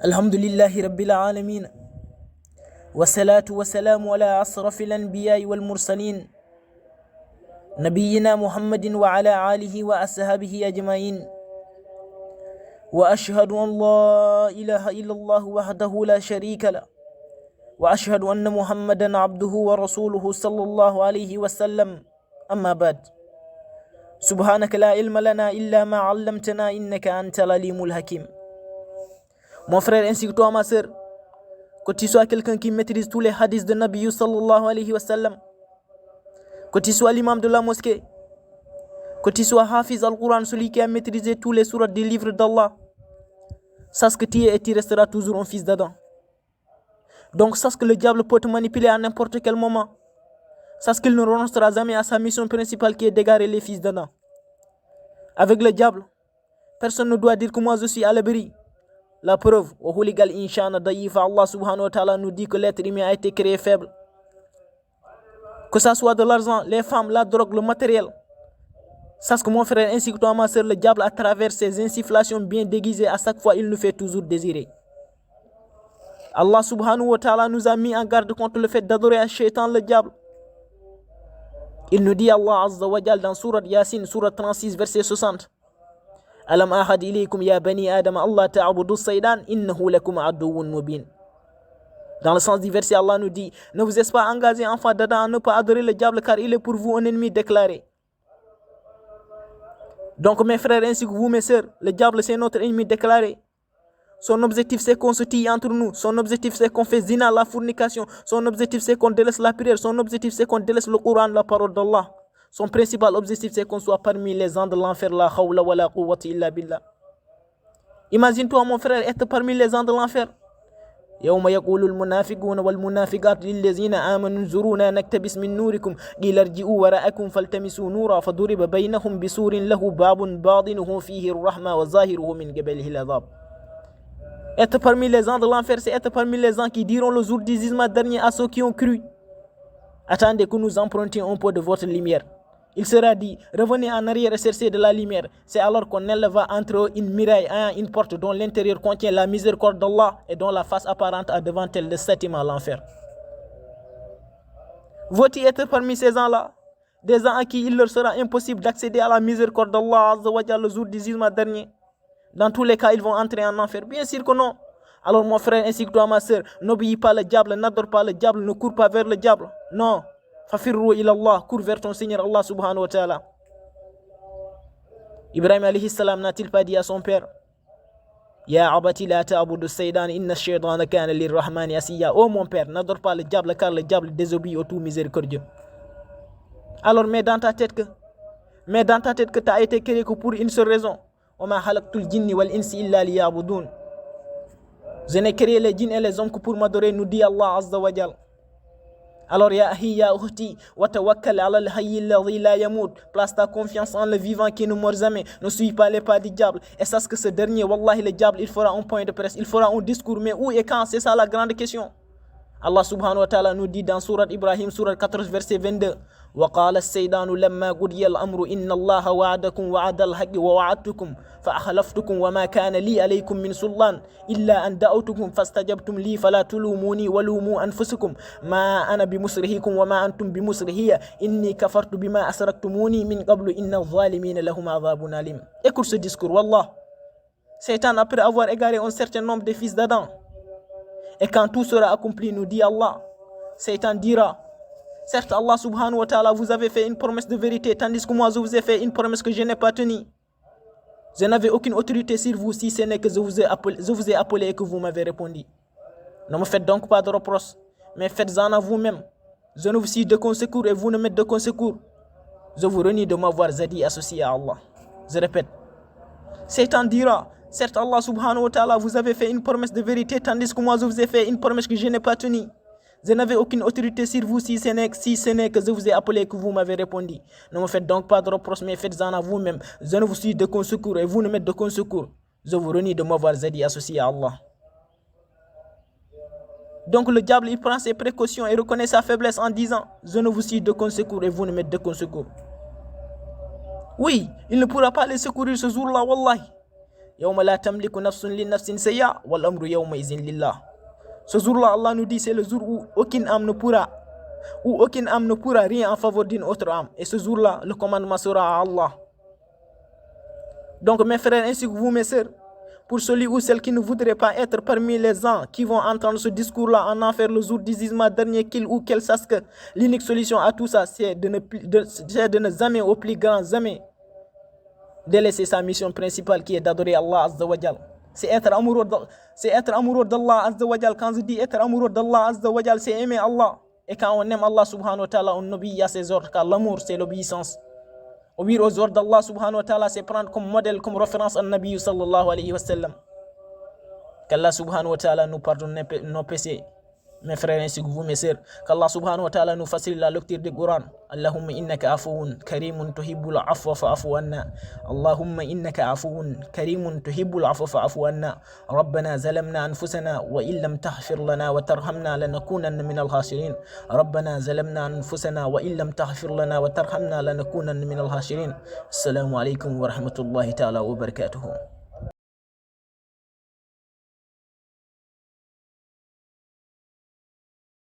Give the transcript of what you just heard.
الحمد لله رب العالمين والصلاة والسلام على أشرف الأنبياء والمرسلين نبينا محمد وعلى آله وأصحابه أجمعين وأشهد أن لا إله إلا الله وحده لا شريك له وأشهد أن محمدا عبده ورسوله صلى الله عليه وسلم أما بعد سبحانك لا علم لنا إلا ما علمتنا إنك أنت العليم الحكيم. Mon frère ainsi que toi ma sœur, que tu sois quelqu'un qui maîtrise tous les hadiths de Nabi sallallahu alayhi wa sallam, que tu sois l'imam de la mosquée, que tu sois Hafiz al-Quran, celui qui a maîtrisé tous les sourates des livres d'Allah, sache que tu es et tu resteras toujours un fils d'Adam. Donc sache que le diable peut te manipuler à n'importe quel moment. Sache qu'il ne renoncera jamais à sa mission principale qui est d'égarer les fils d'Adam. Avec le diable, personne ne doit dire que moi je suis à l'abri. La preuve, Allah subhanahu wa ta'ala nous dit que l'être humain a été créé faible. Que ça soit de l'argent, les femmes, la drogue, le matériel. Sache que mon frère ainsi que toi ma soeur, le diable à travers ses insufflations bien déguisées, à chaque fois il nous fait toujours désirer. Allah subhanahu wa ta'ala nous a mis en garde contre le fait d'adorer un shaitan, le diable. Il nous dit Allah azza wa jal dans Surat Yasin, Surat 36, verset 60. Alam ahad ilaykum ya bani Adam Allah ta'budu saydan innahu lakum aduwwun mubin. Dans le sens du verset, Allah nous dit: ne vous êtes pas engagés, enfants d'Adam, à ne pas adorer le diable car il est pour vous un ennemi déclaré. Donc mes frères ainsi que vous mes sœurs, le diable c'est notre ennemi déclaré. Son objectif c'est qu'on se tue entre nous. Son objectif c'est qu'on fait zina, la fornication. Son objectif c'est qu'on délaisse la prière. Son objectif c'est qu'on délaisse le Coran, la parole d'Allah. Son principal objectif c'est qu'on soit parmi les gens de l'enfer. La hawla wa la quwwata illa billah. Imagine-toi mon frère être parmi les gens de l'enfer. يوم يقول المنافقون والمنافقات للذين آمنوا انظرونا نكتبس من نوركم قيل ارجعوا وراءكم فالتمسوا نورا فضرب بينهم بسور له باب باطنه فيه الرحمة وظاهره من قبله العذاب. Être parmi les gens de l'enfer, c'est être parmi les gens qui diront le jour du jugement dernier à ceux qui ont cru: attendez que nous empruntions un peu de votre lumière. Il sera dit: revenez en arrière et cherchez de la lumière. C'est alors qu'on élèvera entre eux une muraille ayant une porte dont l'intérieur contient la miséricorde d'Allah et dont la face apparente a devant elle le châtiment à l'enfer. Veux-tu être parmi ces gens-là, des gens à qui il leur sera impossible d'accéder à la miséricorde d'Allah azza wa jalla le jour du jugement dernier? Dans tous les cas, ils vont entrer en enfer. Bien sûr que non. Alors mon frère ainsi que toi ma soeur, n'obéis pas le diable, n'adore pas le diable, ne cours pas vers le diable. Non. Fafirru ilallah, cours vers ton Seigneur Allah subhanahu wa ta'ala. Ibrahim alayhi salam n'a-t-il pas dit à son père: Ya abati la ta'budu saydan inna shaytana kana lirrahmani asiya. Oh mon père, n'adore pas le diable car le diable désobéit au tout miséricordieux. Alors mets dans ta tête que tu as été créé que pour une seule raison. وما خلقت الجن والإنس إلا ليعبدون. Je n'ai créé les djinns et les hommes que pour m'adorer, nous dit Allah azza wa jal. Alors ya ahi ya ukhti wa tawakkal ala al-hayy alladhi la yamut. Place ta confiance en le vivant qui ne meurt jamais. Ne suis pas les pas du diable. Et sache que ce dernier, wallahi, le diable, il fera un point de presse, il fera un discours, mais où et quand? C'est ça la grande question. Allah subhanahu wa ta'ala nous dit dans Surat Ibrahim, Surat 14, verset 22: وقال السيدان لما قضي الأمر إن الله وعدكم وعد الحق ووعدتكم فأخلفتكم وما كان لي عليكم من سلطان إلا أن دعوتكم فاستجبتم لي فلا تلوموني ولوموا أنفسكم ما أنا بمصرخكم وما أنتم بمصرخي إني كفرت بما أشركتموني من قبل إن الظالمين لهم عذاب أليم. Écoute ce discours, wallah. Satan, après avoir égaré un certain nombre de fils d'Adam, et quand tout sera accompli, nous dit Allah, Satan dira: certes, Allah subhanahu wa ta'ala vous avez fait une promesse de vérité, tandis que moi je vous ai fait une promesse que je n'ai pas tenue. Je n'avais aucune autorité sur vous si ce n'est que je vous ai appelé et que vous m'avez répondu. Ne me faites donc pas de reproches, mais faites-en à vous-même. Je ne vous suis de secours et vous ne m'êtes de secours. Je vous renie de m'avoir zadi associé à Allah. Je répète, Satan dira: certes, Allah subhanahu wa ta'ala vous avez fait une promesse de vérité, tandis que moi je vous ai fait une promesse que je n'ai pas tenue. Je n'avais aucune autorité sur vous si ce n'est que je vous ai appelé et que vous m'avez répondu. Ne me faites donc pas de reproches, mais faites-en à vous-même. Je ne vous suis de secours et vous ne m'êtes de secours. Je vous renie de m'avoir zadi associé à Allah. Donc le diable il prend ses précautions et reconnaît sa faiblesse en disant: je ne vous suis de secours et vous ne m'êtes de secours. Oui, il ne pourra pas les secourir ce jour-là, wallahi. Yawma la tamliku nafsun li nafsin shay'a wal amru yawma izin lillah. Ce jour-là, Allah nous dit, c'est le jour où aucune âme ne pourra rien en faveur d'une autre âme. Et ce jour-là, le commandement sera à Allah. Donc mes frères ainsi que vous mes sœurs, pour celui ou celle qui ne voudrait pas être parmi les gens qui vont entendre ce discours-là en enfer le jour du jugement dernier, qu'il ou qu'elle sache que l'unique solution à tout ça, c'est de ne jamais, au plus grand jamais, délaisser sa mission principale qui est d'adorer Allah Azza wa Jal. C'est être amoureux d'Allah Azza wa Jal. Quand je dis être amoureux d'Allah Azza wa Jal, c'est aimer Allah. Et quand on aime Allah subhanahu wa ta'ala, on obéit à ses ordres, car l'amour c'est l'obéissance. Obéir aux ordres d'Allah subhanahu wa ta'ala, c'est prendre comme modèle, comme référence un Nabi sallallahu alayhi wa sallam. Qu'Allah subhanahu wa ta'ala nous pardonne nos péchés, mes frères ainsi que vous mes sœurs. Qu'Allah subhanahu wa ta'ala nous facilite la lecture du Coran. Allahumma innaka afuun karimun tuhibbul afwa fa'fu anna. Allahumma innaka afuun karimun tuhibbul afwa fa'fu anna. Rabbana zalamna anfusana wa illam taghfir lana wa tarhamna lanakunanna minal khasirin. Rabbana zalamna anfusana wa illam taghfir lana wa tarhamna lanakunanna minal khasirin. Assalamu alaykum wa rahmatullahi ta'ala wa barakatuhu.